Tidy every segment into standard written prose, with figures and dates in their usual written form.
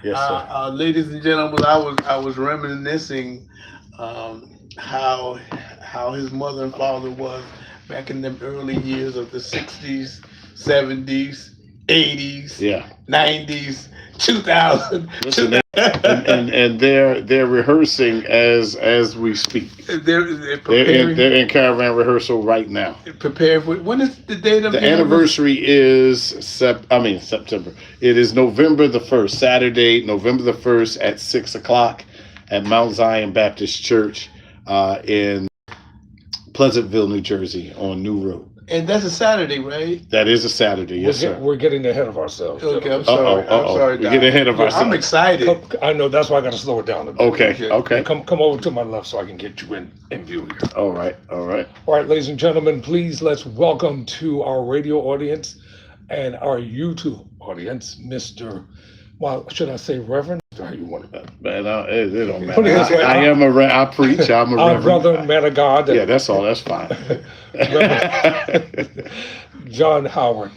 Yes, sir. Ladies and gentlemen, I was reminiscing how his mother and father was back in the early years of the '60s, '70s, '80s, Yeah. '90s, 2000. Listen, and they're rehearsing as we speak. They're They're in preparing they're in caravan rehearsal right now. preparing for when is the date of The the anniversary? anniversary is September. It is November the 1st, Saturday, November the 1st at 6 o'clock at Mount Zion Baptist Church in Pleasantville, New Jersey on New Road. And that's a Saturday, right? That is a Saturday, yes, sir. We're getting ahead of ourselves, Okay, I'm gentlemen. sorry. I'm sorry, We Doc. get ahead of I'm ourselves. excited. I know that's why I got to slow it down a bit. Okay. Come over to my left so I can get you in view here. All right. All right, ladies and gentlemen, please let's welcome to our radio audience and our YouTube audience, Mr. Well, should I say Reverend? How you want it? Man, it don't Put it matter. this way, I preach. I'm a Our reverend. brother, man of God, Yeah, that's all. That's fine. John Howard.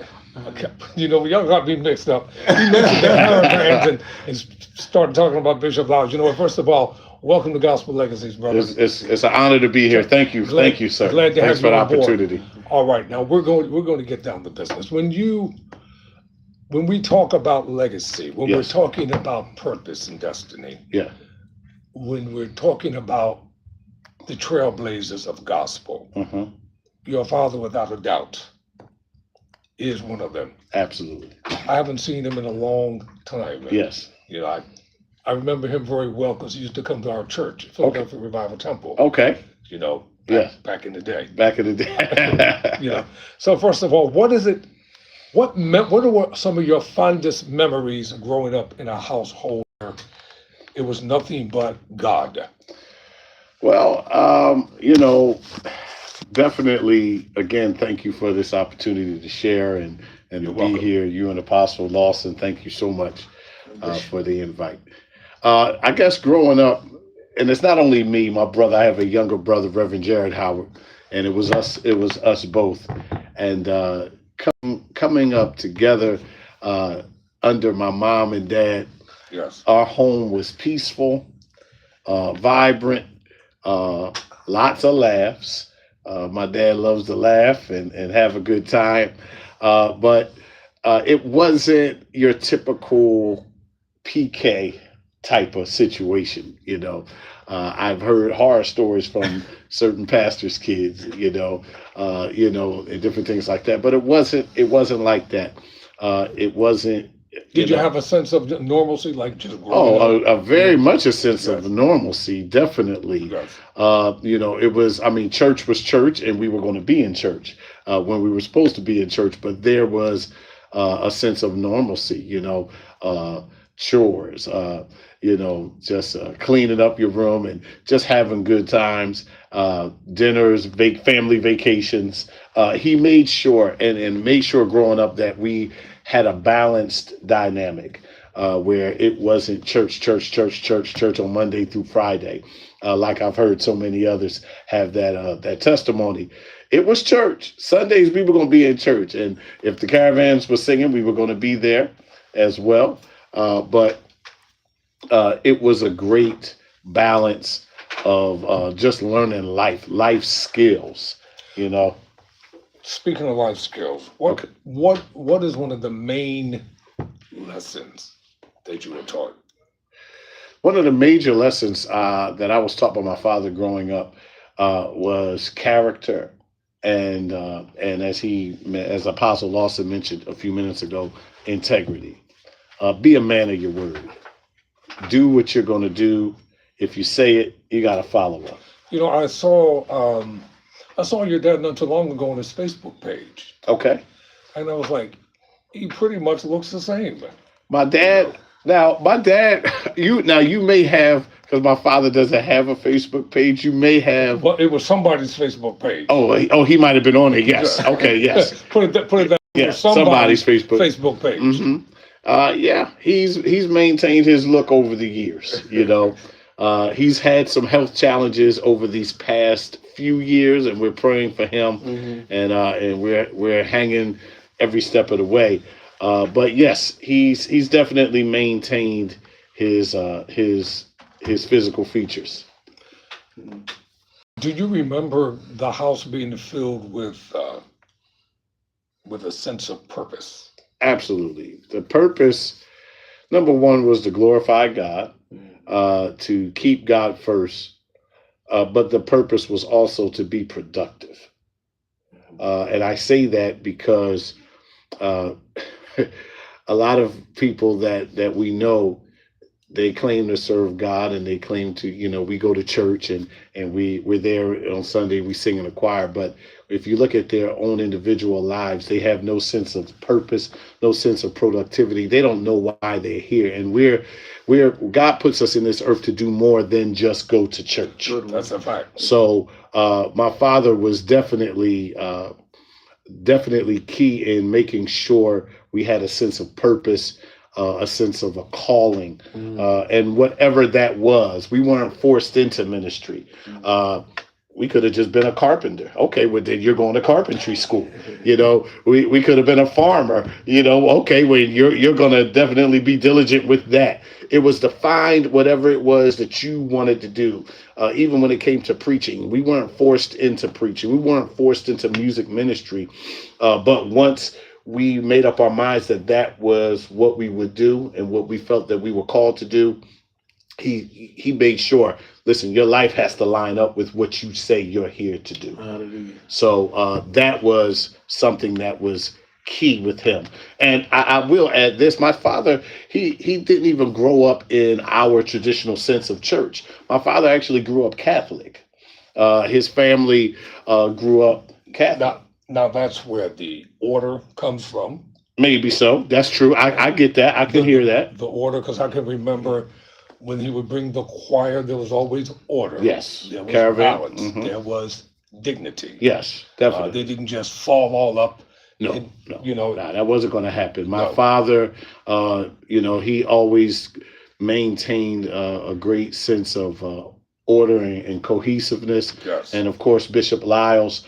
Okay. You know, y'all got me mixed up. He mentioned the Caravans and started talking about Bishop Lodge. You know what? First of all, welcome to Gospel Legacies, brothers. It's an honor to be here. Thank you, sir. Glad to Thanks have for you the on board. opportunity. All right, now we're going to get down to business. When we talk about legacy, when we're Yes. talking about purpose and destiny, Yeah. when we're talking about the trailblazers of gospel, hmm your father, without a doubt, is one of them. Absolutely. I haven't seen him in a long time. Yes. You know, I remember him very well because he used to come to our church, Philadelphia Revival Temple. Okay. You know, Yeah. back in the day. Back in the day. You know. So first of all, what is it? What are some of your fondest memories of growing up in a household where it was nothing but God? Well, definitely, again, thank you for this opportunity to share and to You're be welcome. here. You and Apostle Lawson, thank you so much for the invite. I guess growing up, and it's not only me, my brother, I have a younger brother, Reverend Jared Howard, and it was us both. And coming up together under my mom and dad, Yes. our home was peaceful, vibrant, lots of laughs. My dad loves to laugh and have a good time. But it wasn't your typical PK type of situation, you know. I've heard horror stories from certain pastors' kids, and different things like that. But it wasn't like that. It wasn't. Did you have a sense of normalcy, like just growing Oh, up? a very much a sense Yes. of normalcy, definitely. Yes. It was, church was church, and we were going to be in church when we were supposed to be in church, but there was a sense of normalcy, chores, just cleaning up your room and just having good times, dinners, family vacations. He made sure and made sure growing up that we had a balanced dynamic where it wasn't church on Monday through Friday, like I've heard so many others have that testimony. It was church. Sundays we were going to be in church, and if the Caravans were singing, we were going to be there as well. But it was a great balance of just learning life skills, Speaking of life skills, Okay. what is one of the main lessons that you were taught? One of the major lessons that I was taught by my father growing up was character, and as Apostle Lawson mentioned a few minutes ago, integrity. Be a man of your word. Do what you're going to do. If you say it, you got to follow up. You know, I saw your dad not too long ago on his Facebook page, Okay. and I was like, he pretty much looks the same. My dad, you may have, because my father doesn't have a Facebook page. You may have. But it was somebody's Facebook page. He might have been on it. Yes. Okay. Yes. put it that. It Yes. was Somebody's Facebook. Facebook page. hmm he's maintained his look over the years. He's had some health challenges over these past few years, and we're praying for him, and we're hanging every step of the way. But yes, he's definitely maintained his his physical features. Do you remember the house being filled with a sense of purpose? Absolutely. The purpose, number one, was to glorify God, to keep God first. But the purpose was also to be productive. And I say that because uh, a lot of people that we know, they claim to serve God, and they claim to, we go to church, and we're there on Sunday, we sing in a choir. But if you look at their own individual lives, they have no sense of purpose, no sense of productivity. They don't know why they're here. And we're God puts us in this earth to do more than just go to church. That's a fact. So my father was definitely key in making sure we had a sense of purpose, a sense of a calling, and whatever that was. We weren't forced into ministry. We could have just been a carpenter. Okay, well then you're going to carpentry school. We could have been a farmer. Okay, well you're going to definitely be diligent with that. It was to find whatever it was that you wanted to do. Even when it came to preaching, we weren't forced into preaching. We weren't forced into music ministry. But once we made up our minds that was what we would do and what we felt that we were called to do, he made sure, listen, your life has to line up with what you say you're here to do. Hallelujah. So that was something that was key with him. And I will add this: my father, he didn't even grow up in our traditional sense of church. My father actually grew up Catholic. His family grew up Catholic. Now that's where the order comes from. Maybe so. That's true. I get that. I can hear that. The order, because I can remember when he would bring the choir, there was always order. Yes. There was Caravan. balance. Mhm. There was dignity. Yes, definitely. They didn't just fall all up. No, No. that wasn't going to happen. My No. father, he always maintained a great sense of order and cohesiveness. Yes. And of course, Bishop Lyles,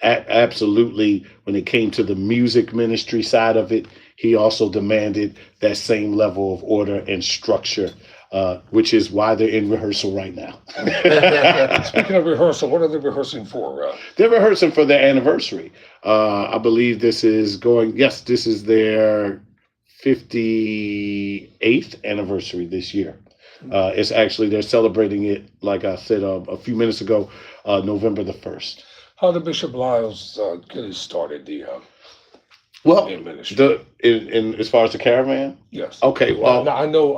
absolutely, when it came to the music ministry side of it, he also demanded that same level of order and structure, which is why they're in rehearsal right now. Speaking of rehearsal, what are they rehearsing for? They're rehearsing for their anniversary. I believe this is their 58th anniversary this year. It's actually, they're celebrating it, like I said a few minutes ago, November the 1st. How did Bishop Lyles get it started? Well, in ministry? in as far as the Caravan? Yes. Okay, well, Now, I know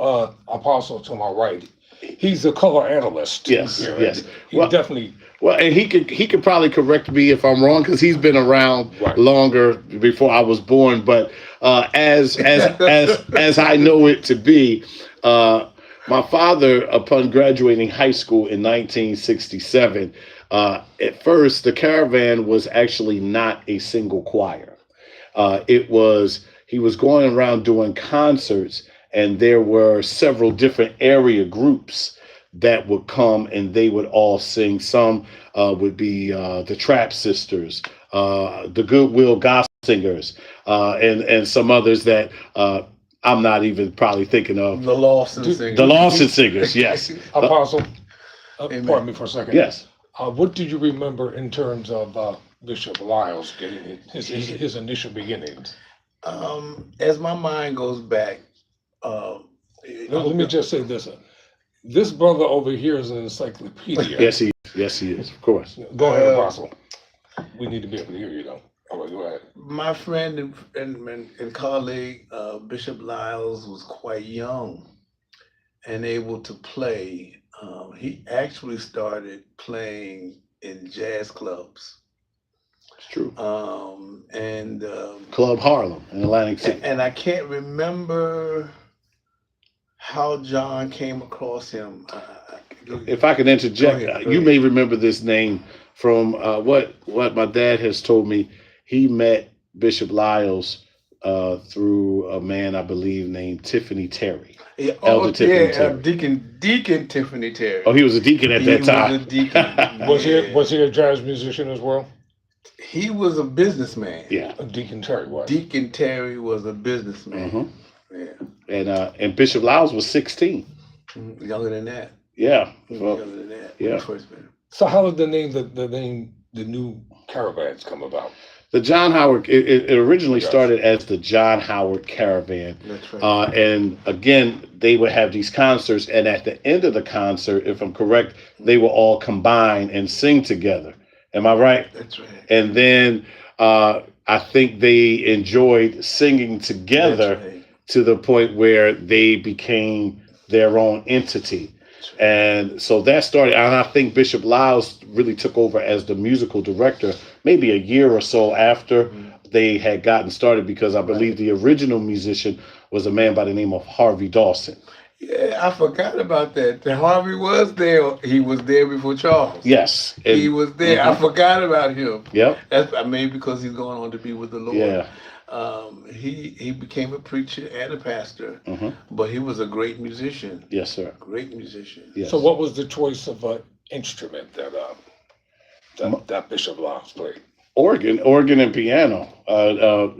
Apostle to my right, he's a color analyst. Yes, here, yes. and he Well, definitely. Well, and he could probably correct me if I'm wrong, because he's been around longer before I was born. But as I know it to be, my father, upon graduating high school in 1967, at first the Caravan was actually not a single choir. He was going around doing concerts, and there were several different area groups that would come, and they would all sing. Some would be the Trap Sisters, the Goodwill Gospel Singers, and some others that I'm not even probably thinking of. The Lawson Singers. The Lawson Singers, yes. Apostle, pardon me for a second. Yes. What do you remember in terms of Bishop Lyles getting his initial beginnings? As my mind goes back, Let me just say this. This brother over here is an encyclopedia. Yes, he is, of course. Go ahead, Apostle. We need to be able to hear you, though. All right, go ahead. My friend and colleague, Bishop Lyles, was quite young and able to play. He actually started playing in jazz clubs. It's true. And Club Harlem in Atlantic City. And I can't remember how John came across him. If I can interject, go ahead. You may remember this name from what my dad has told me. He met Bishop Lyles through a man, I believe, named Tiffany Terry. Yeah, Elder Tiffany Terry. Deacon Tiffany Terry. Oh, he was a deacon at that time. He was a deacon. Was he a jazz musician as well? He was a businessman. Yeah. Deacon Terry was. Deacon Terry was a businessman. hmm Yeah. And Bishop Lyles was 16. Younger than that. Yeah. Younger Well, than that. yeah. When he first met him. So how did the new Caravans come about? the John Howard, it originally Yes. started as the John Howard Caravan. That's right. And again, they would have these concerts. And at the end of the concert, if I'm correct, they will all combine and sing together. Am I right? That's right. And then I think they enjoyed singing together That's right. to the point where they became their own entity. That's right. And so that started, and I think Bishop Lyles really took over as the musical director maybe a year or so after they had gotten started, because I believe the original musician was a man by the name of Harvey Dawson. Yeah, I forgot about that. Harvey was there. He was there before Charles. Yes. He And, was there. I forgot about him. yep. That's maybe because he's going on to be with the Lord. Yeah. He became a preacher and a pastor, hmm but he was a great musician. Yes, sir. Great musician. Yes. So what was the choice of an instrument that Bishop Lyles played? Organ and piano.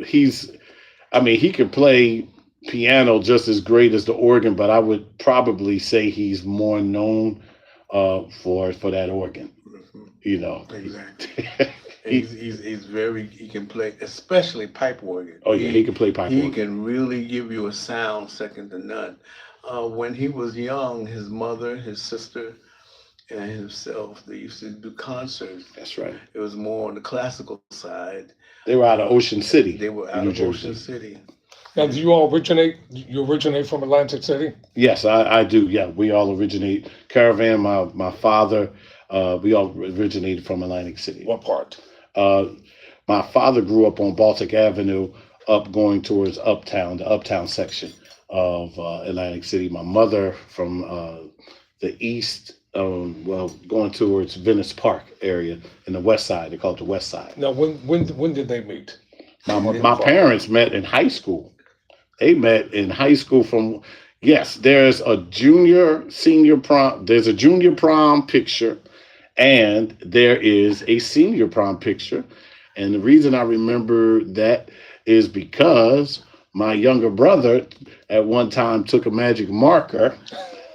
He could play piano just as great as the organ, but I would probably say he's more known for that organ. You know. Exactly. He's very, he can play, especially pipe organ. Oh yeah, he can play pipe He organ. can really give you a sound second to none. When he was young, his mother, his sister, and himself, they used to do concerts. That's right. It was more on the classical side. They were out of Ocean City. They were out New of Jersey. Ocean City. Now, do you all originate? You originate from Atlantic City? Yes, I do. Yeah, we all originate. Caravan, my father, we all originated from Atlantic City. What part? My father grew up on Baltic Avenue, up going towards Uptown, the Uptown section of Atlantic City. My mother from the east, going towards Venice Park area in the west side. They call it the west side. Now, when did they meet? My parents met in high school. They met in high school there's a senior prom. There's a junior prom picture, and there is a senior prom picture. And the reason I remember that is because my younger brother at one time took a magic marker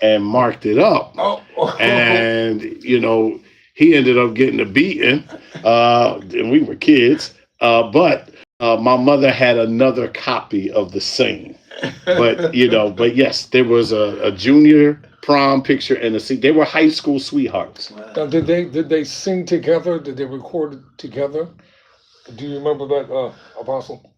and marked it up. And, he ended up getting a beating. And we were kids. But my mother had another copy of the same. But yes, there was a junior prom picture and they were high school sweethearts. Now, did they sing together? Did they record it together? Do you remember that, Apostle?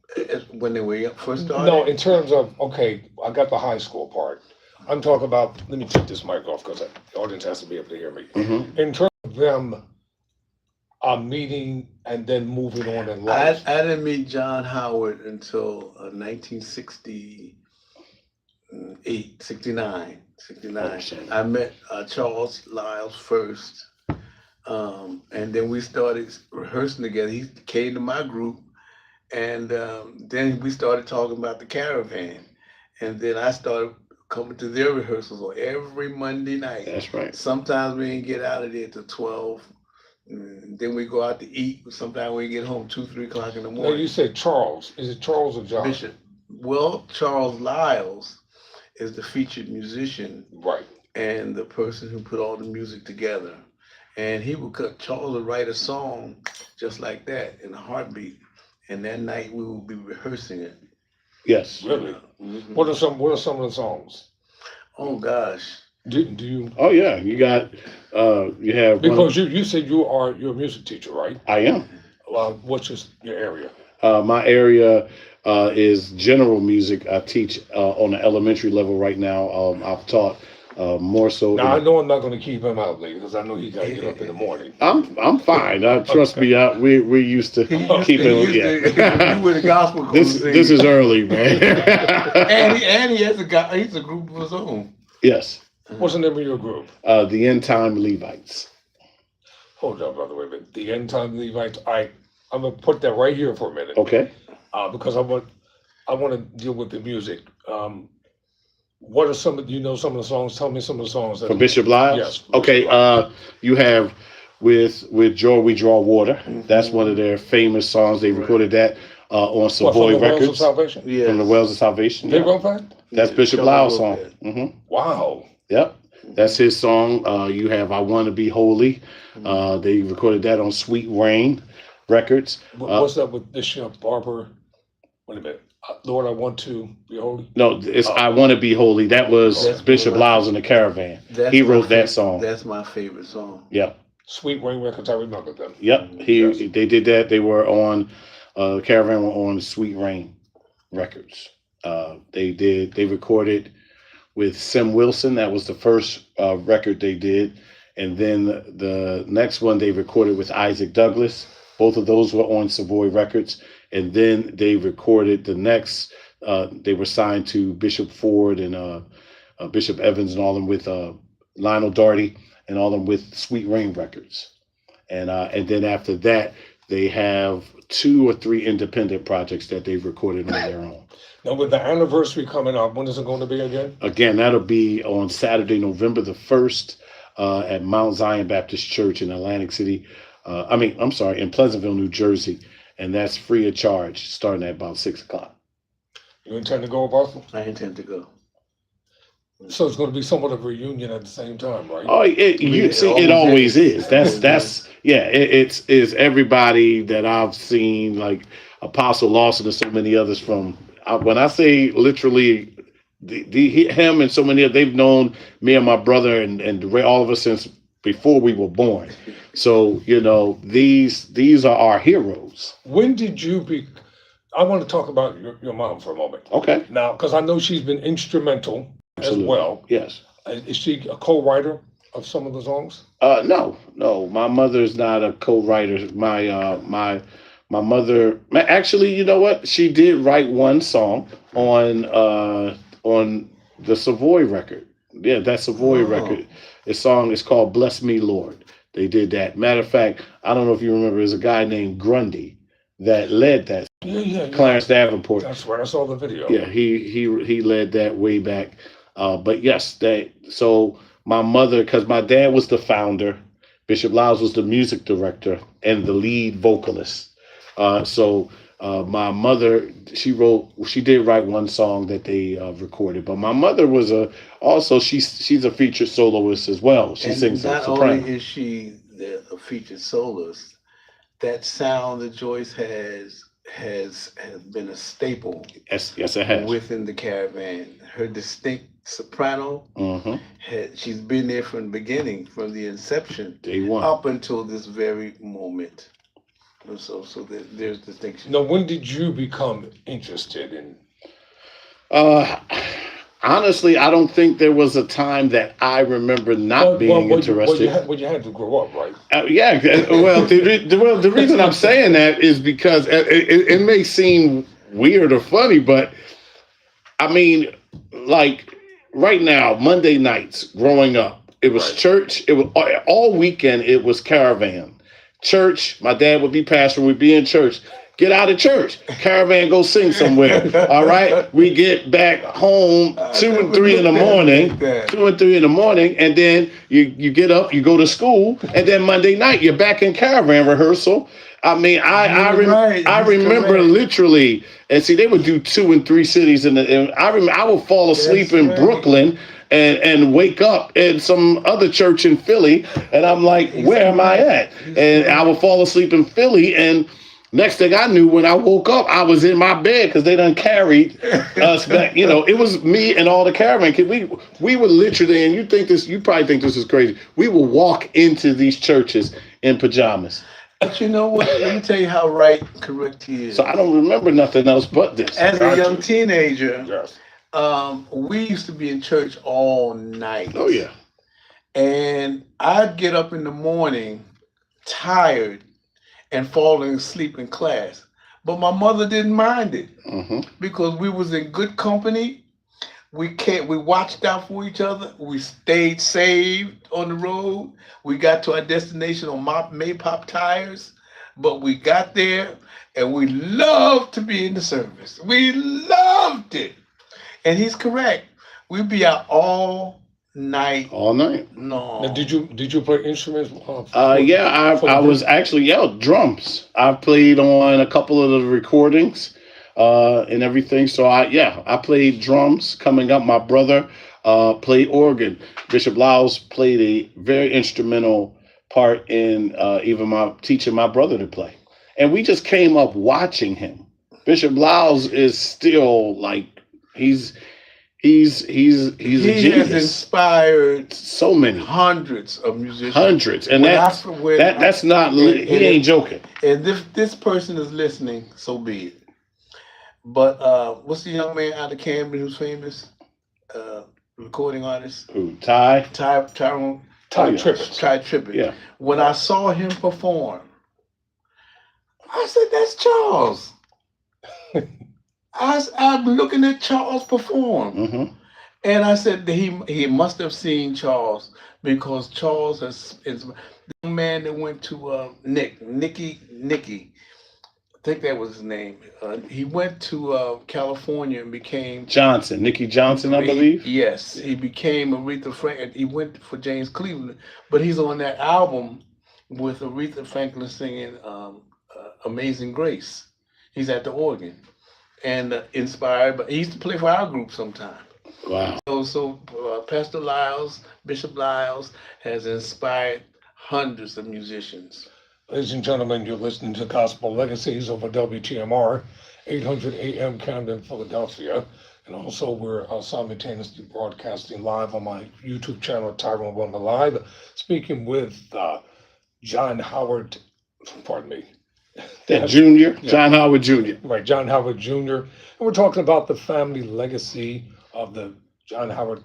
When they were first started? No, in terms of, okay, I got the high school part. I'm talking about, let me take this mic off because the audience has to be able to hear me. Mm-hmm. In terms of them meeting and then moving on in life. I didn't meet John Howard until 1968, 69. I met Charles Lyles first, and then we started rehearsing together. He came to my group, and then we started talking about the Caravan, and then I started coming to their rehearsals on every Monday night. That's right. Sometimes we didn't get out of there till 12. Then we go out to eat. Sometimes we get home 2-3 o'clock in the Now, morning. you said Charles. Is it Charles or John? Bishop. Well, Charles Lyles is the featured musician Right. and the person who put all the music together. And Charles would write a song just like that in a heartbeat. And that night we will be rehearsing it. Yes. Really? Mhm. What are some of the songs? Oh gosh. Do you? Oh yeah, you got you have Because you said you're a music teacher, right? I am. What's your area? My area is general music. I teach on the elementary level right now. I've taught more so. Now I know I'm not going to keep him out late because I know he got to get up in the morning. I'm fine. Trust me. We're used to keeping. You were the gospel. This is early, man. and he has he's a group of his own. Yes. What's the name of your group? The End Time Levites. Hold on, brother. Wait a minute. The End Time Levites. I'm gonna put that right here for a minute. Okay. Because I want to deal with the music. What are some of the songs? Tell me some of the songs From Bishop Lyles? Yes. Okay. You have with Joy We Draw Water. That's one of their famous songs. They recorded that on What, from Savoy the Wells of Records. Salvation? Yes. From the Wells of Salvation. They Yeah. wrote that? That's Yeah, Bishop Charlie Lyle's wrote song. that. hmm Wow. Yep. That's his song. You have I Want to Be Holy. They recorded that on Sweet Rain Records. What's up with Bishop Barber? Wait a minute. Lord, I want to be holy. No, it's I Want to Be Holy. That was That's Bishop my- Lyles and the Caravan. That's He my wrote that fav- song. That's my favorite song. Yep. Sweet Rain Records, I remember them. Yep. Yes. They did that. They were on Caravan were on Sweet Rain Records. They recorded with Sim Wilson. That was the first record they did. And then the next one they recorded with Isaac Douglas. Both of those were on Savoy Records. And then they recorded the next, they were signed to Bishop Ford and Bishop Evans and all them with Lionel Darty and all them with Sweet Rain Records. And then after that, they have 2 or 3 independent projects that they've recorded on their own. Now, with the anniversary coming up, when is it going to be again? Again, that'll be on Saturday, November the 1st at Mount Zion Baptist Church in Atlantic City. In Pleasantville, New Jersey. And that's free of charge, starting at about 6 o'clock. You intend to go, Apostle? I intend to go. So it's going to be somewhat of a reunion at the same time, right? Oh, it always is. It's everybody that I've seen, like Apostle Lawson and so many others from. When I say literally, him and so many others, they've known me and my brother and all of us since before we were born. So these are our heroes. When did you I want to talk about your mom for a moment. Okay. Now, because I know she's been instrumental Absolutely. as well. Yes. Is she a co-writer of some of the songs? No. My mother's not a co-writer. My mother, actually, you know what? She did write one song on the Savoy record. Yeah, that Savoy record. The song is called "Bless Me, Lord." They did that. Matter of fact, I don't know if you remember, there's a guy named Grundy that led that. Yeah. Clarence Davenport. That's right. I saw the video. Yeah, he led that way back. But yes, so my mother, because my dad was the founder, Bishop Lyles was the music director and the lead vocalist. So my mother, she did write one song that they recorded, but my mother was she's a featured soloist as well. She sings not soprano. only is she a featured soloist, that sound that Joyce has been a staple. Yes, it has. Within the Caravan. Her distinct soprano, she's been there from the beginning, from the inception, Day one. up until this very moment. So there's distinction. Now, when did you become interested in? Honestly, I don't think there was a time that I remember not being interested. You had to grow up, right? Yeah. Well, the reason I'm saying that is because it may seem weird or funny, but I mean, like right now, Monday nights growing up, it was church. It was all weekend. It was Caravan. Church, my dad would be pastor, we'd be in church. Get out of church. Caravan, go sing somewhere. All right. We get back home 2 and 3 in the morning. 2 and 3 in the morning. And then you get up, you go to school, and then Monday night you're back in Caravan rehearsal. I mean, I remember literally, and see, they would do 2 and 3 cities I would fall asleep in Brooklyn and wake up in some other church in Philly, and I'm like, where am I at? And I would fall asleep in Philly, and next thing I knew, when I woke up, I was in my bed because they done carried us back. It was me and all the Caravan kids. We would literally, and you probably think this is crazy. We would walk into these churches in pajamas. But you know what? Let me tell you how correct he is. So I don't remember nothing else but this. As a young teenager, Yes. we used to be in church all night. Oh yeah. And I'd get up in the morning tired and falling asleep in class. But my mother didn't mind it because we was in good company. We watched out for each other. We stayed saved on the road. We got to our destination on Maypop tires, but we got there and we loved to be in the service. We loved it. And he's correct. We'd be out all night. all night. No. Now, did you play instruments? Yeah, for I the was group? actually drums. I played on a couple of the recordings and everything. So I played drums coming up. My brother played organ. Bishop Lyles played a very instrumental part in even my teaching my brother to play. And we just came up watching him. Bishop Lyles is still like he's he's a He has genius. inspired So many hundreds of musicians. hundreds, and When I that's when that's not and he ain't if, joking. and if this person is listening, so be it. But what's the young man out of Camden who's famous? Uh, recording artist. Who Ty? Tyrone. Ty yes. Trippett. Ty Trippett. Yeah. When I saw him perform, I said, "That's Charles." I'm looking at Charles perform, Hmm. and I said that he must have seen Charles because Charles is the young man that went to Nicky. I think that was his name. He went to California and became Johnson, Nikki Johnson, I believe. Yes, he became Aretha Franklin. He went for James Cleveland, but he's on that album with Aretha Franklin singing "Amazing Grace." He's at the organ and inspired. But he used to play for our group sometime. Wow. So Pastor Lyles, Bishop Lyles, has inspired hundreds of musicians. Ladies and gentlemen, you're listening to Gospel Legacies over WTMR, 800 AM Camden, Philadelphia. And also, we're simultaneously broadcasting live on my YouTube channel, Tyrone Wilmer Live, speaking with John Howard, pardon me. Yeah, Junior, Yeah. John Howard Jr. Right, John Howard Jr. And we're talking about the family legacy of the John Howard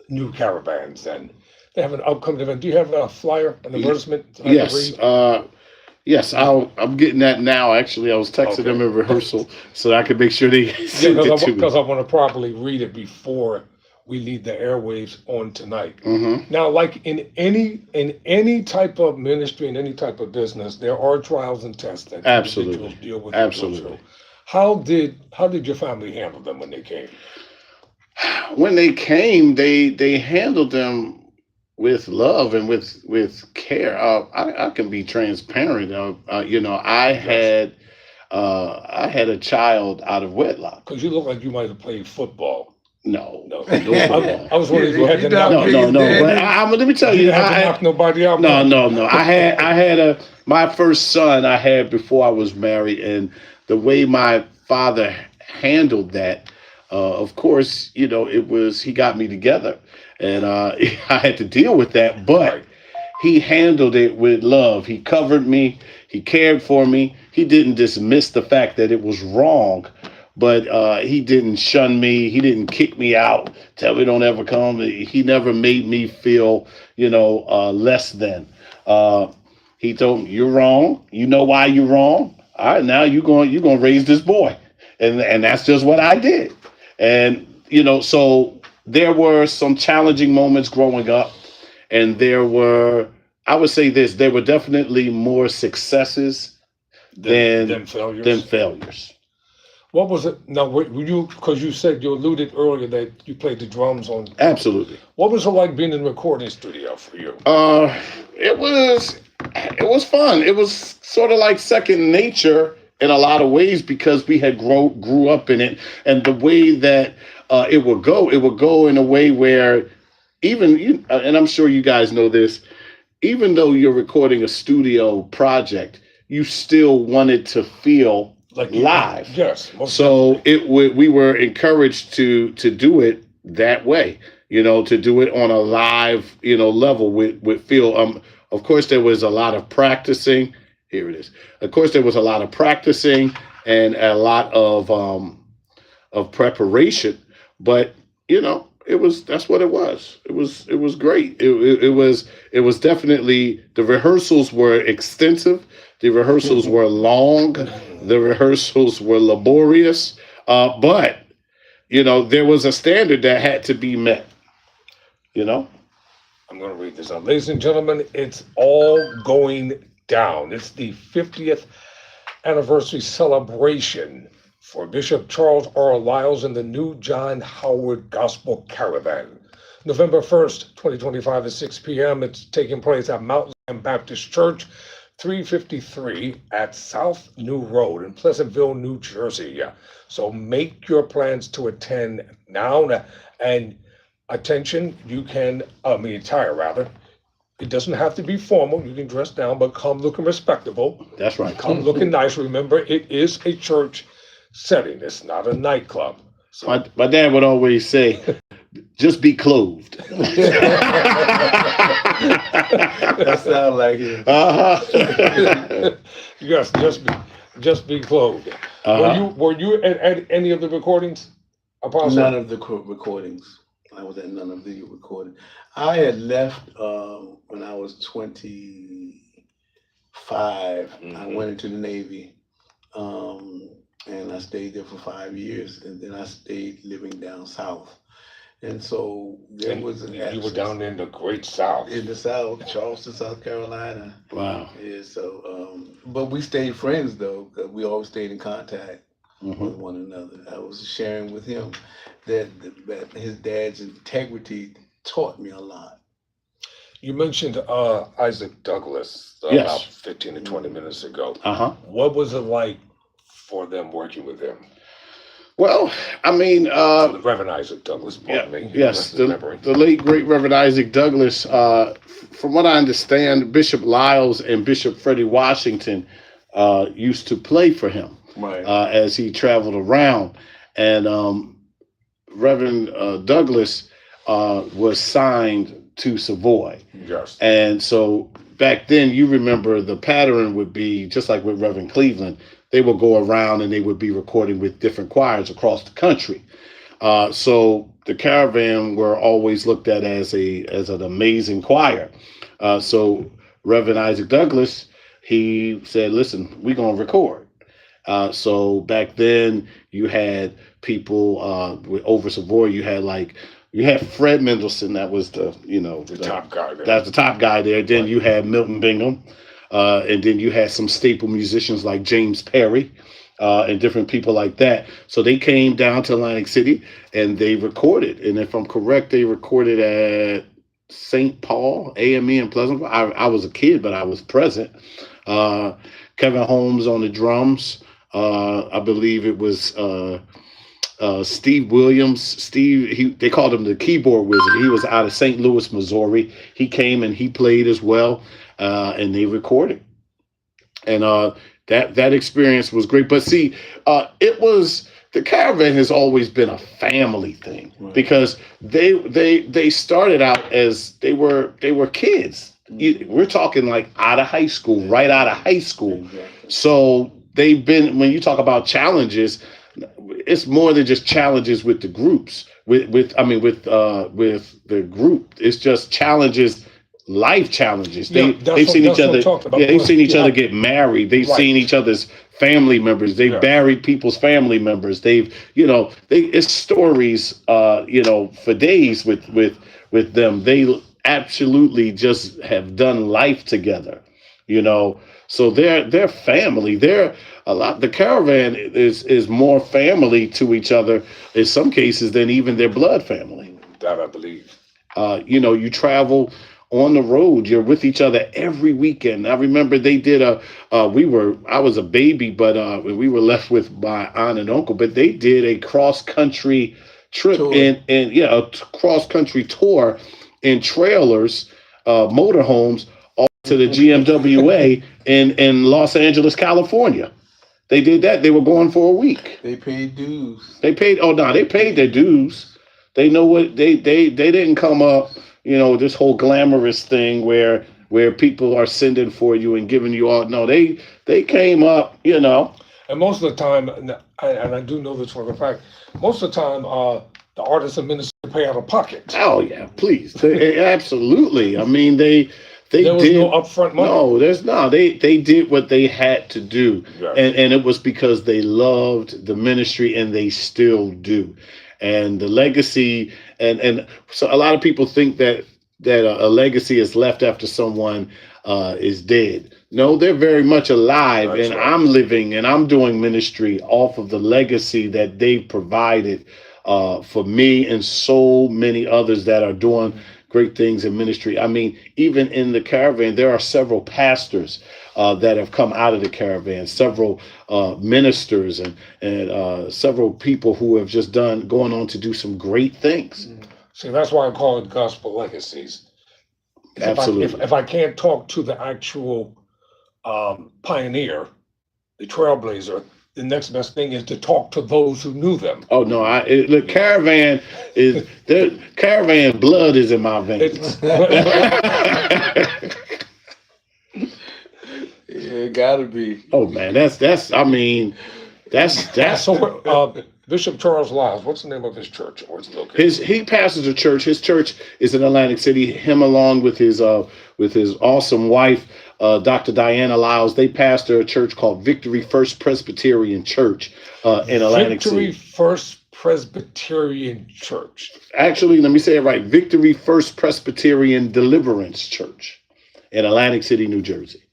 new Caravans. And they have an upcoming event. Do you have a flyer, an advertisement? I can Yes. read? Yes, I'm getting that now. Actually, I was texting them in rehearsal so I could make sure they Yeah, sent it to me. because I want to properly read it before we leave the airwaves on tonight. Hmm. Now, like in any type of ministry, in any type of business, there are trials and tests that Absolutely. individuals deal with. and go Absolutely. through. How did your family handle them when they came? When they came, they handled them with love and with care. I can be transparent. I had a child out of wedlock. Because you look like you might have played football. No, No, no football. I was wondering if you had to knock. No. But let me tell You you, didn't have to knock nobody out. no. I had my first son I had before I was married, and the way my father handled that, of course, he got me together, and I had to deal with that, but Right. he handled it with love. He covered me. He cared for me. He didn't dismiss the fact that it was wrong, but he didn't shun me. He didn't kick me out, tell me don't ever come. He never made me feel, less than. He told me, you're wrong. You know why you're wrong. All right, now you're going to raise this boy. And that's just what I did. And, so there were some challenging moments growing up. And I would say this, there were definitely more successes than failures. failures. What was it? Now, were you, because you said you alluded earlier that you played the drums on. Absolutely. What was it like being in the recording studio for you? It was fun. It was sort of like second nature in a lot of ways because we had grew up in it, and the way that it would go in a way where even and I'm sure you guys know this, even though you're recording a studio project, you still wanted to feel Like live. Yes. So we were encouraged to do it that way, to do it on a live, level with feel. Of course, there was a lot of practicing. Here it is. Of course, there was a lot of practicing and a lot of preparation, but that's what it was. It was great. It was definitely, the rehearsals were extensive. The rehearsals were long. The rehearsals were laborious. But there was a standard that had to be met. I'm going to read this out. Ladies and gentlemen, it's all going down. It's the 50th anniversary celebration for Bishop Charles R. Lyles and the new John Howard Gospel Caravan. November 1st, 2025 at 6 p.m. It's taking place at Mount Zion Baptist Church, 353 at South New Road in Pleasantville, New Jersey. Yeah. So make your plans to attend now. And attention, you can, attire rather. It doesn't have to be formal. You can dress down, but come looking respectable. That's right. Come looking nice. Remember, it is a church setting. It's not a nightclub. So My dad would always say, just be clothed. That sounds like it. yes, just be clothed. Were you at any of the recordings, Apostle? None of the recordings. I was at none of the recordings. I had left when I was 25. I went into the Navy, and I stayed there for 5 years, and then I stayed living down south. And so there was an you were down in the Great South. in the South, Charleston, South Carolina. Wow. Yeah, so, but we stayed friends though, 'cause we always stayed in contact with one another. I was sharing with him that his dad's integrity taught me a lot. You mentioned Isaac Douglas Yes. about 15 to 20 minutes ago. What was it like for them working with him? Well, I mean, The Reverend Isaac Douglas, pardon me. yes, Rest in memory. the late great Reverend Isaac Douglas. From what I understand, Bishop Lyles and Bishop Freddie Washington used to play for him Right. as he traveled around, and Reverend Douglas was signed to Savoy, Yes. and so back then, you remember the pattern would be just like with Reverend Cleveland. They would go around and they would be recording with different choirs across the country. So the Caravan were always looked at as an amazing choir. So Reverend Isaac Douglas, he said, "Listen, we're gonna record." So back then, you had people with over Savoy. You had Fred Mendelssohn. That was the top guy there. That's the top guy there. Then you had Milton Bingham. And then you had some staple musicians like James Perry and different people like that. So they came down to Atlantic City and they recorded. And if I'm correct, they recorded at St. Paul AME in Pleasantville. I was a kid, but I was present. Kevin Holmes on the drums. I believe it was Steve Williams. They called him the keyboard wizard. He was out of St. Louis, Missouri. He came and he played as well. And they recorded, and that experience was great. But see, the Caravan has always been a family thing, right? Because they started out as they were kids. We're talking like out of high school, right out of high school. Exactly. So they've been, when you talk about challenges, it's more than just challenges with the groups. With the group, it's just challenges. Life challenges. They've seen each other. Yeah, they've seen each other get married. They've seen each other's family members. They've buried people's family members. It's stories. For days with them. They absolutely just have done life together. So they're family. The Caravan is more family to each other in some cases than even their blood family. That I believe. You travel on the road, you're with each other every weekend. I remember they did I was a baby, but we were left with my aunt and uncle, but they did a cross-country trip a cross-country tour in trailers, motorhomes, all to the GMWA in Los Angeles, California. They did that. They were going for a week. They paid dues. They paid their dues. They know what they didn't come up, this whole glamorous thing where people are sending for you and giving you all. No, they came up, And most of the time, and I do know this for a fact, most of the time, the artists and ministers pay out of pocket. Oh yeah, please, absolutely. I mean, there was no upfront money. No, there's no. They did what they had to do, yes. and it was because they loved the ministry, and they still do. And the legacy, and so a lot of people think that a legacy is left after someone is dead. No, they're very much alive. That's and right. I'm living and I'm doing ministry off of the legacy that they've provided for me and so many others that are doing great things in ministry. I mean, even in the Caravan, there are several pastors that have come out of the Caravan, several ministers, and several people who have just going on to do some great things. See, that's why I call it Gospel Legacies. Absolutely. If I can't talk to the actual pioneer, the trailblazer, the next best thing is to talk to those who knew them. Oh no! The Caravan is the Caravan blood is in my veins. Yeah, gotta be. Oh man, that's. I mean, that's. So Bishop Charles Lyles, what's the name of his church? Where's it located? He pastors a church. His church is in Atlantic City. Him along with his awesome wife, Dr. Diana Lyles, they pastor a church called Victory First Presbyterian Church in Atlantic City. Victory First Presbyterian Church. Actually, let me say it right. Victory First Presbyterian Deliverance Church in Atlantic City, New Jersey.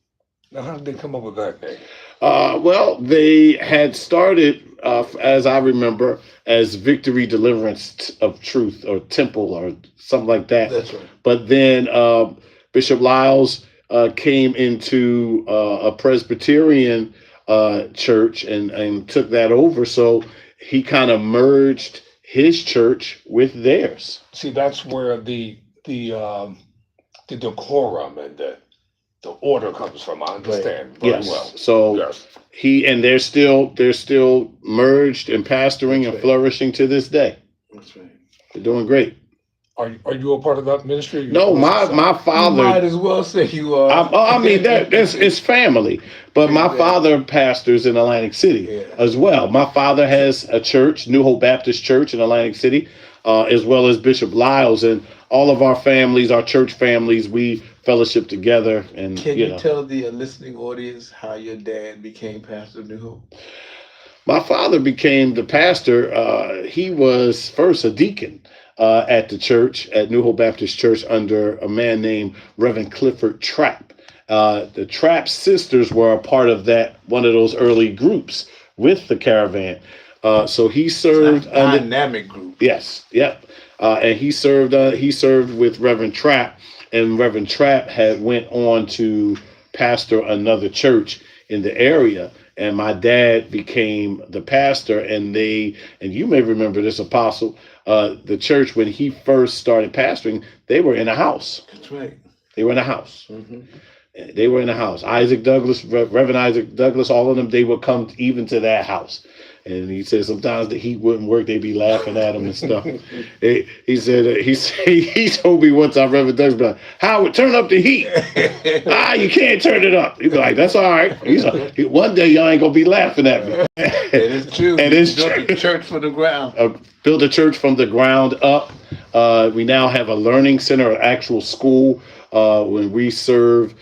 Now, how did they come up with that name? Well, they had started, as I remember, as Victory Deliverance of Truth or Temple or something like that. That's right. But then Bishop Lyles came into a Presbyterian church and took that over. So he kind of merged his church with theirs. See, that's where the decorum and the order comes from. I understand very Yes. well. So Yes. they're still merged and pastoring and flourishing to this day. That's right. They're doing great. Are you a part of that ministry? No, my You father. might as well say you are. I mean, it's family. But my father pastors in Atlantic City as well. My father has a church, New Hope Baptist Church in Atlantic City, as well as Bishop Lyles. And all of our families, our church families, we fellowship together. And Can you tell the listening audience how your dad became pastor of New Hope? My father became the pastor. He was first a deacon at the church, at New Hope Baptist Church, under a man named Reverend Clifford Trapp. The Trapp sisters were a part of one of those early groups with the Caravan. So he served a dynamic group. Yes, yep. And he served with Reverend Trapp, and Reverend Trapp had went on to pastor another church in the area. And my dad became the pastor, and you may remember this, Apostle, the church, when he first started pastoring, they were in a house. That's right. They were in a house. Mm-hmm. They were in a house. Isaac Douglas, Reverend Isaac Douglas, all of them, they would come even to that house. And he said sometimes the heat wouldn't work. They'd be laughing at him and stuff. He told me one time, Reverend Douglas, like, Howard, turn up the heat. You can't turn it up. He'd be like, that's all right. One day y'all ain't gonna be laughing at me. It is true. And it's built a church from the ground. Built a church from the ground up. We now have a learning center, an actual school, when we serve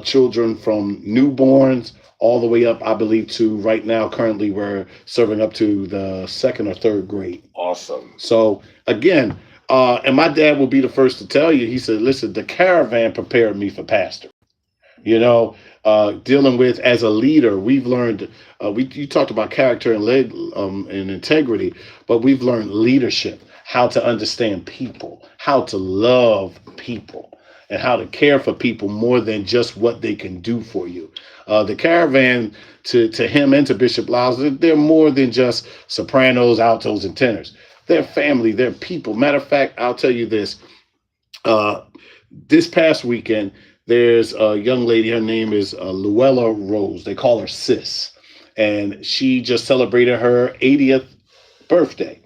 children from newborns all the way up, I believe, to right now, currently, we're serving up to the second or third grade. Awesome. So, again, and my dad will be the first to tell you, he said, listen, the Caravan prepared me for pastor. Dealing with, as a leader, we've learned, you talked about character and integrity, but we've learned leadership, how to understand people, how to love people, and how to care for people more than just what they can do for you. The Caravan, to him and to Bishop Lyles, they're more than just sopranos, altos, and tenors. They're family, they're people. Matter of fact, I'll tell you this. This past weekend, there's a young lady, her name is Luella Rose. They call her Sis. And she just celebrated her 80th birthday.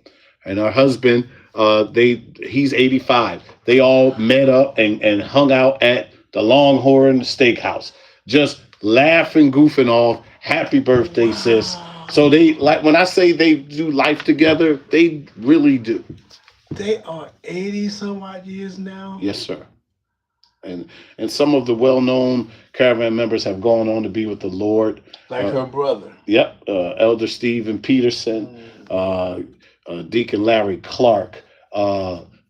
And her husband, he's 85. They all met up and hung out at the Longhorn Steakhouse, just laughing, goofing off. Happy birthday, sis. So they, like, when I say they do life together, they really do. They are 80 some odd years now. Yes, sir. And some of the well-known Caravan members have gone on to be with the Lord. Like her brother. Yep. Elder Stephen Peterson, Deacon Larry Clark,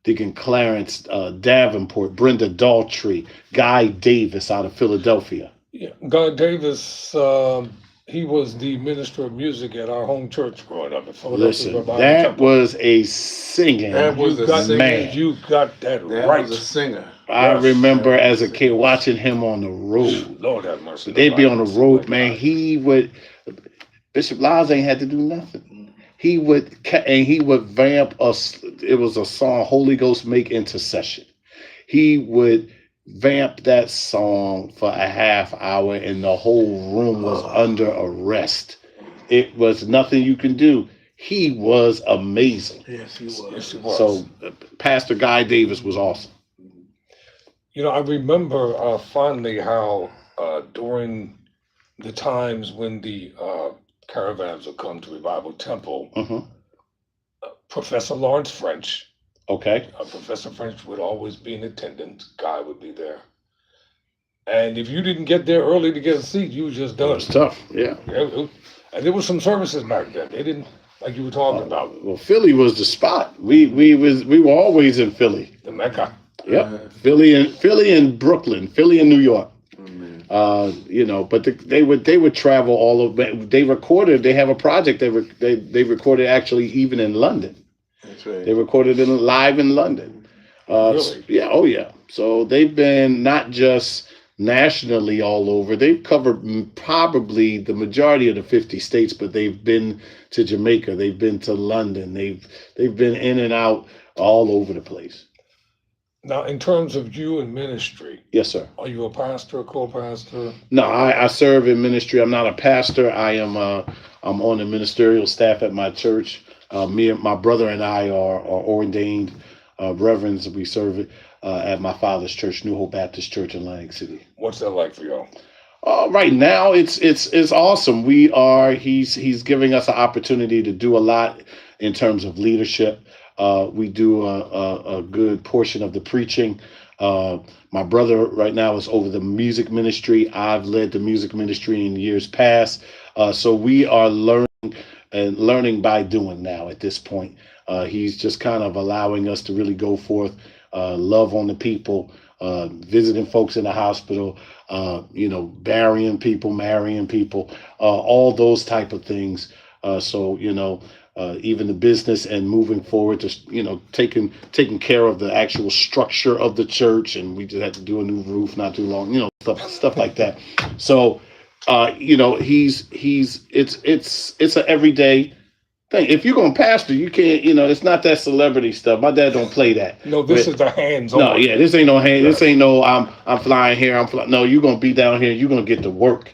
Deacon Clarence Davenport, Brenda Daltrey, Guy Davis out of Philadelphia. Yeah, Guy Davis He was the minister of music at our home church growing up in Philadelphia. Listen, Revival that Temple. was a singing That was You a got, singing. you got that That right. was a singer. I Yes. remember That as was a a kid singer. watching him on the road. Lord have mercy. They'd be on the mercy, road, my man. God. He would. Bishop Lyles ain't had to do nothing. He would vamp us. It was a song, Holy Ghost Make Intercession. He would vamp that song for a half hour, and the whole room was under arrest. It was nothing you can do. He was amazing. Yes, he was. Yes, he was. So, Pastor Guy Davis was awesome. You know, I remember fondly how during the times when the caravans would come to Revival Temple, Hmm. Professor Lawrence French, Okay. Professor French would always be in attendance. Guy would be there. And if you didn't get there early to get a seat, you was just It done. was tough. Yeah. And there was some services back then. They didn't, like you were talking about, Well, Philly was the spot. We were always in Philly. the Mecca. Yep. Philly and Brooklyn, Philly and New York. But they would travel all over. They recorded. They have a project. They recorded actually even in London. That's right. They recorded it live in London. Really? Yeah. Oh yeah. So they've been not just nationally all over. They've covered probably the majority of the 50 states, but they've been to Jamaica. They've been to London. They've been in and out all over the place. Now, in terms of you and ministry, Yes, sir. are you a pastor, a co-pastor? No, I serve in ministry. I'm not a pastor. I'm on the ministerial staff at my church. Me and my brother and I are ordained reverends. We serve at my father's church, New Hope Baptist Church in Atlantic City. What's that like for y'all? Right now, it's awesome. He's giving us an opportunity to do a lot in terms of leadership. We do a good portion of the preaching. My brother right now is over the music ministry. I've led the music ministry in years past. So we are learning by doing now at this point. He's just kind of allowing us to really go forth, love on the people, visiting folks in the hospital, burying people, marrying people, all those type of things. Even the business and moving forward, just taking care of the actual structure of the church, and we just had to do a new roof not too long, stuff like that. So, it's an everyday thing. If you're gonna pastor, you can't, it's not that celebrity stuff. My dad don't play that. No, this is the hands-on. No, yeah, this ain't no hand. This ain't no. I'm flying here. No, you're gonna be down here. You're gonna get to work.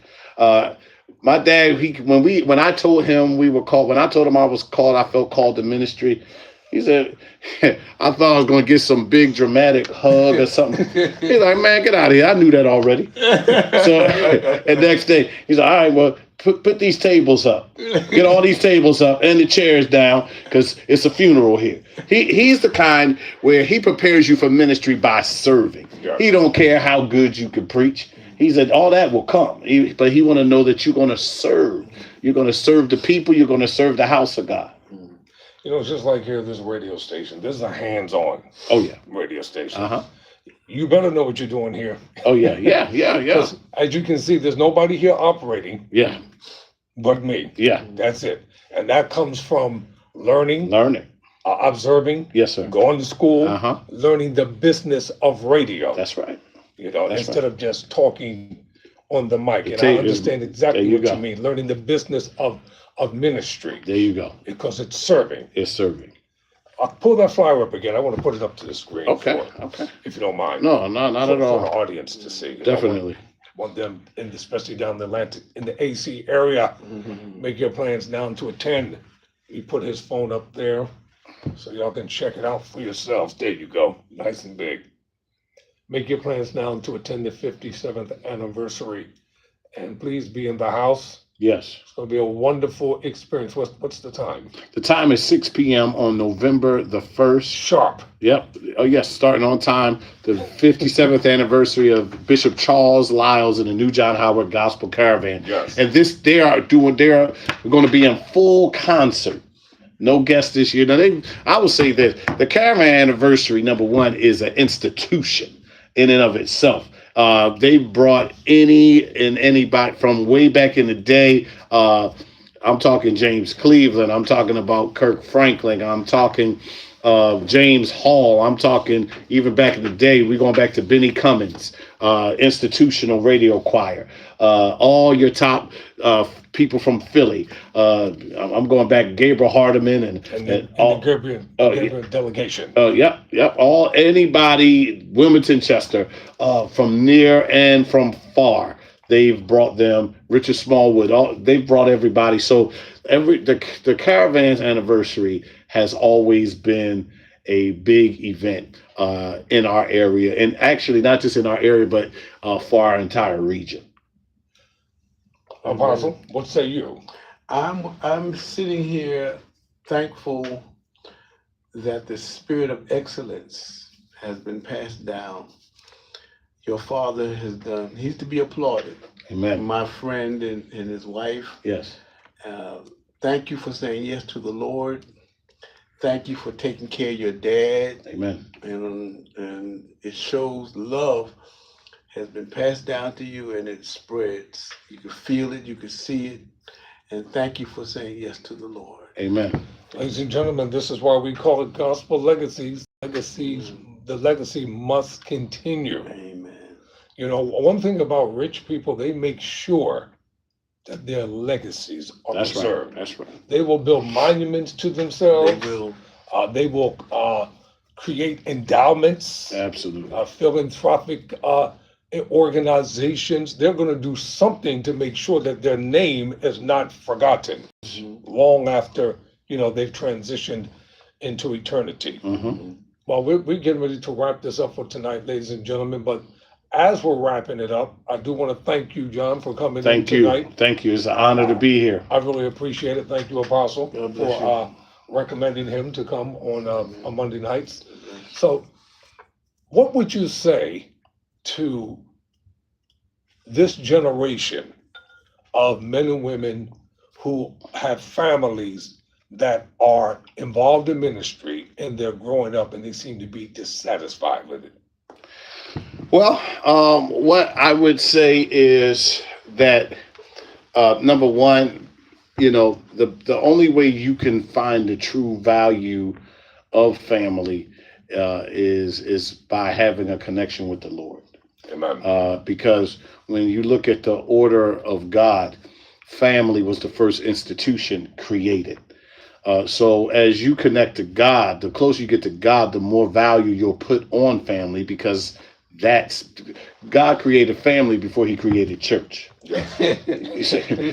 My dad, when I told him we were called, when I told him I was called, I felt called to ministry. He said, I thought I was going to get some big dramatic hug or something. He's like, man, get out of here. I knew that already. So the next day, he's like, all right, well, put these tables up. Get all these tables up and the chairs down because it's a funeral here. He's the kind where he prepares you for ministry by serving. Yeah. He don't care how good you can preach. He said, all that will come. But he want to know that you're going to serve. You're going to serve the people. You're going to serve the house of God. It's just like here, this radio station. This is a hands-on radio station. Uh-huh. You better know what you're doing here. Oh, yeah. Because as you can see, there's nobody here operating. Yeah. But me. Yeah. That's it. And that comes from learning. Observing. Yes, sir. Going to school. Uh-huh. Learning the business of radio. That's right. Instead of just talking on the mic. And I understand exactly what you mean. Learning the business of ministry. There you go. Because it's serving. It's serving. I'll pull that flyer up again. I want to put it up to the screen. Okay. If you don't mind. No, not at all. For the audience to see. Definitely. Want them, especially down the Atlantic, in the AC area, make your plans down to attend. He put his phone up there so y'all can check it out for yourselves. There you go. Nice and big. Make your plans now to attend the 57th anniversary. And please be in the house. Yes. It's going to be a wonderful experience. What's the time? The time is 6 p.m. on November the 1st. Sharp. Yep. Oh, yes. Starting on time. The 57th anniversary of Bishop Charles Lyles and the New John Howard Gospel Caravan. Yes. And we're going to be in full concert. No guests this year. Now, I will say this. The Caravan anniversary, number one, is an institution in and of itself. They've brought anybody from way back in the day. I'm talking James Cleveland. I'm talking about Kirk Franklin. I'm talking James Hall. I'm talking even back in the day. We're going back to Benny Cummins, institutional radio choir. All your top people from Philly. I'm going back Gabriel Hardiman and all. the Gabriel delegation. Yep. All anybody, Wilmington, Chester, from near and from far. They've brought them. Richard Smallwood. They've brought everybody. So the Caravans anniversary has always been a big event in our area, and actually not just in our area, but for our entire region. Apostle, what say you? I'm sitting here thankful that the spirit of excellence has been passed down. Your father has done. He's to be applauded. Amen. My friend and his wife. Yes. Thank you for saying yes to the Lord. Thank you for taking care of your dad. Amen. And it shows love has been passed down to you, and it spreads. You can feel it, you can see it. And thank you for saying yes to the Lord. Amen. Ladies and gentlemen, this is why we call it Gospel Legacies. The legacy must continue. Amen. You know, one thing about rich people, they make sure that their legacies are preserved. That's right. They will build monuments to themselves. They will. They will create endowments. Absolutely. Philanthropic organizations. They're going to do something to make sure that their name is not forgotten long after, they've transitioned into eternity. Mm-hmm. Well, we're getting ready to wrap this up for tonight, ladies and gentlemen, but as we're wrapping it up, I do want to thank you, John, for coming in tonight. Thank you. It's an honor to be here. I really appreciate it. Thank you, Apostle, God bless for recommending him to come on Monday nights. So what would you say to this generation of men and women who have families that are involved in ministry and they're growing up and they seem to be dissatisfied with it? Well, what I would say is that number one, the only way you can find the true value of family is by having a connection with the Lord. Amen. Because when you look at the order of God, family was the first institution created. So as you connect to God, the closer you get to God, the more value you'll put on family, because God created family before he created church.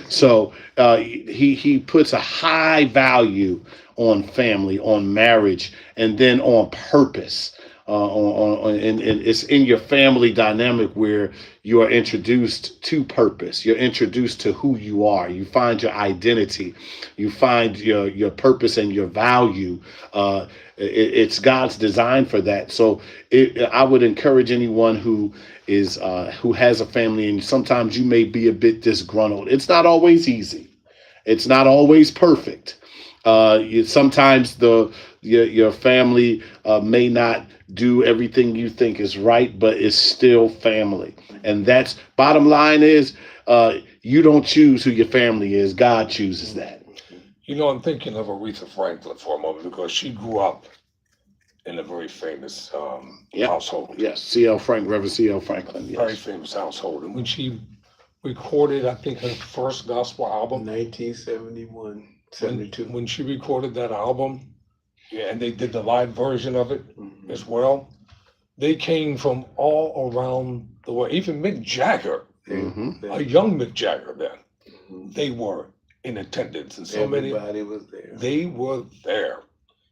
So he puts a high value on family, on marriage, and then on purpose. And it's in your family dynamic where you are introduced to purpose. You're introduced to who you are. You find your identity. You find your purpose and your value. It's God's design for that. So I would encourage anyone who has a family, and sometimes you may be a bit disgruntled. It's not always easy. It's not always perfect. Sometimes your family may not do everything you think is right, but it's still family. And that's bottom line is you don't choose who your family is. God chooses that. I'm thinking of Aretha Franklin for a moment because she grew up in a very famous household. Yes, Reverend C.L. Franklin. Yes. Very famous household. And when she recorded, I think, her first gospel album, 1971, 72. When she recorded that album, and they did the live version of it as well, they came from all around the world. Even Mick Jagger, a young Mick Jagger then, they were in attendance, and everybody was there. They were there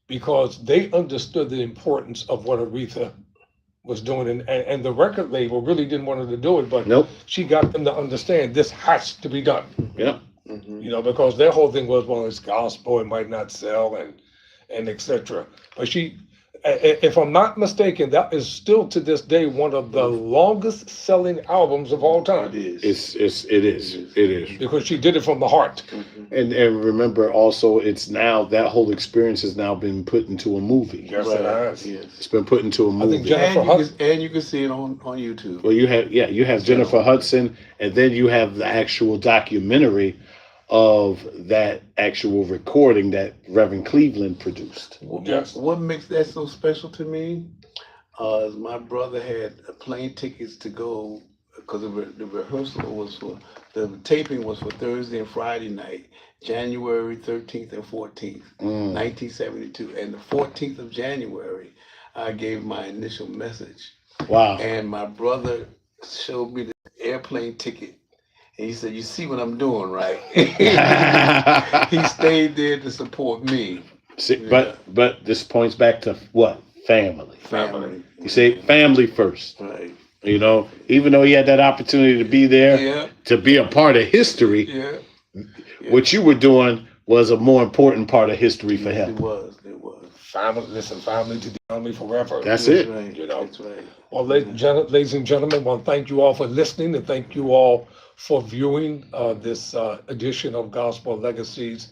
because they understood the importance of what Aretha was doing, and the record label really didn't want her to do it, but she got them to understand this has to be done. Yep. Because their whole thing was, well, it's gospel, it might not sell, and etc. But if I'm not mistaken, that is still to this day one of the longest selling albums of all It time is. It is. because she did it from the heart. And remember also, it's now that whole experience has now been put into a movie. Yes, it has. Yes. It's been put into a I think movie. Jennifer And you can see it on YouTube. Well, you have Jennifer Hudson, and then you have the actual documentary of that actual recording that Reverend Cleveland produced. Yes. What makes that so special to me is my brother had plane tickets to go because the rehearsal was the taping was for Thursday and Friday night, January 13th and 14th, 1972. And the 14th of January, I gave my initial message. Wow. And my brother showed me the airplane ticket. And he said, "You see what I'm doing, right?" He stayed there to support me. See, but this points back to what? Family. Family. You say family first. Right. You know, even though he had that opportunity to be there, to be a part of history, what you were doing was a more important part of history for him. It was. Family, listen, family to the army forever. That's it. Right. You know. That's right. Well, ladies and gentlemen, well, thank you all for listening, and thank you all for viewing this edition of Gospel Legacies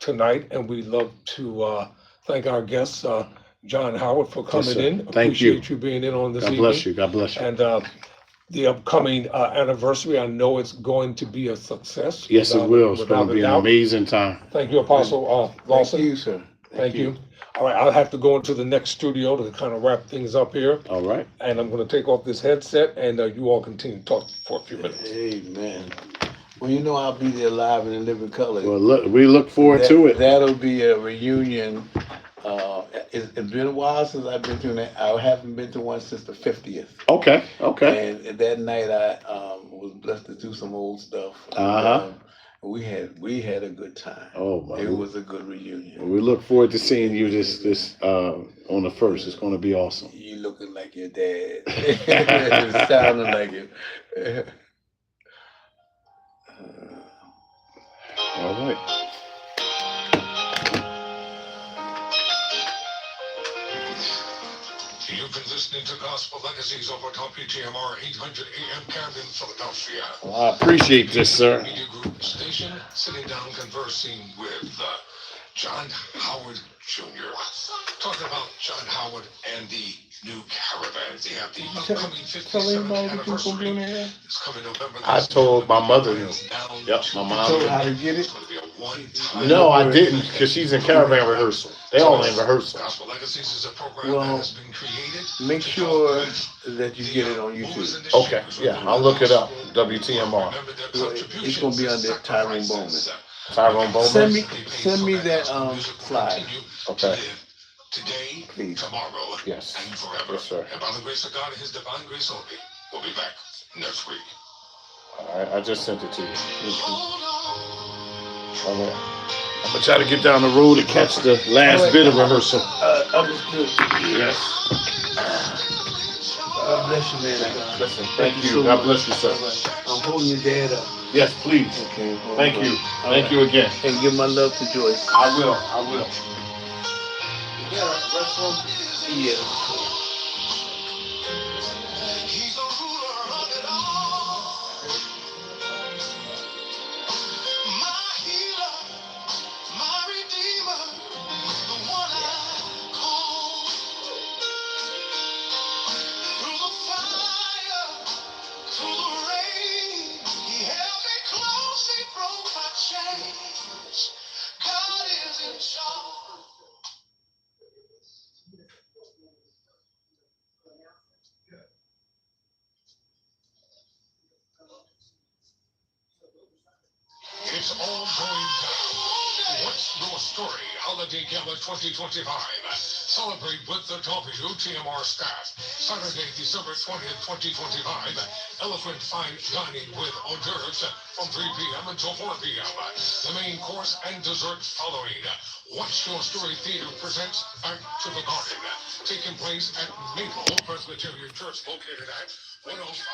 tonight. And we'd love to thank our guests, John Howard, for coming sir. in. Thank you. Appreciate you being in on this God evening. bless you. God bless you. And the upcoming anniversary, I know it's going to be a success. Yes, it will. It's without going to a be an doubt. amazing time. Thank you, Apostle Lawson. Thank you, sir. Thank you. All right, I'll have to go into the next studio to kind of wrap things up here. All right. And I'm going to take off this headset, and you all continue to talk for a few minutes. Amen. Well, you know I'll be there live and in living color. Well, look, we look forward to it. That'll be a reunion. It's been a while since I've been to that. I haven't been to one since the 50th. Okay. And that night I was blessed to do some old stuff. We had a good time. Oh my! It was a good reunion. We look forward to seeing you this on the 1st. It's going to be awesome. You looking like your dad. Sounding like it. All right. You've been listening to Gospel Legacies over WTMR 800 AM Camden, Philadelphia. Well, I appreciate this, sir. Media Group station, sitting down conversing with John Howard Jr. Talking about John Howard and the new Caravans. They have the upcoming 57th anniversary. It's coming November. I told my mother. Yep, my mom. Told her how to get it? No, I didn't, because she's in caravan rehearsal. They all in rehearsal. Gospel Legacies is a program Well, that has been created. Make sure that you get it on YouTube. Okay, yeah, I'll look it up. WTMR. It's gonna be under Tyrone Bowman. Tyrone Bowman. Send me that slide. Okay. Today, Please. tomorrow, Yes. and forever. Yes, sir. And by the grace of God and His divine grace only, we'll be back next week. I just sent it to you. All right. I'm gonna try to get down the road and catch the last bit of rehearsal. Understood. Yes. God bless you, man. Listen, thank you. God bless you, sir. I'm holding your dad up. Yes, please. Okay. Thank you. Thank you again. And give my love to Joyce. I will. Yeah. He's the ruler of it all. My healer, my redeemer, the one I call. Through the fire, through the rain, He held me close, He broke my chains. God is in charge. It's all going down. What's your story? Holiday Gala 2025. Celebrate with the WTMR staff. Saturday, December 20th, 2025. Elephant Fine Dining with hors d'oeuvres from 3 p.m. until 4 p.m. The main course and dessert following. What's Your Story Theater presents Back to the Garden. Taking place at Maple Presbyterian Church located at 105.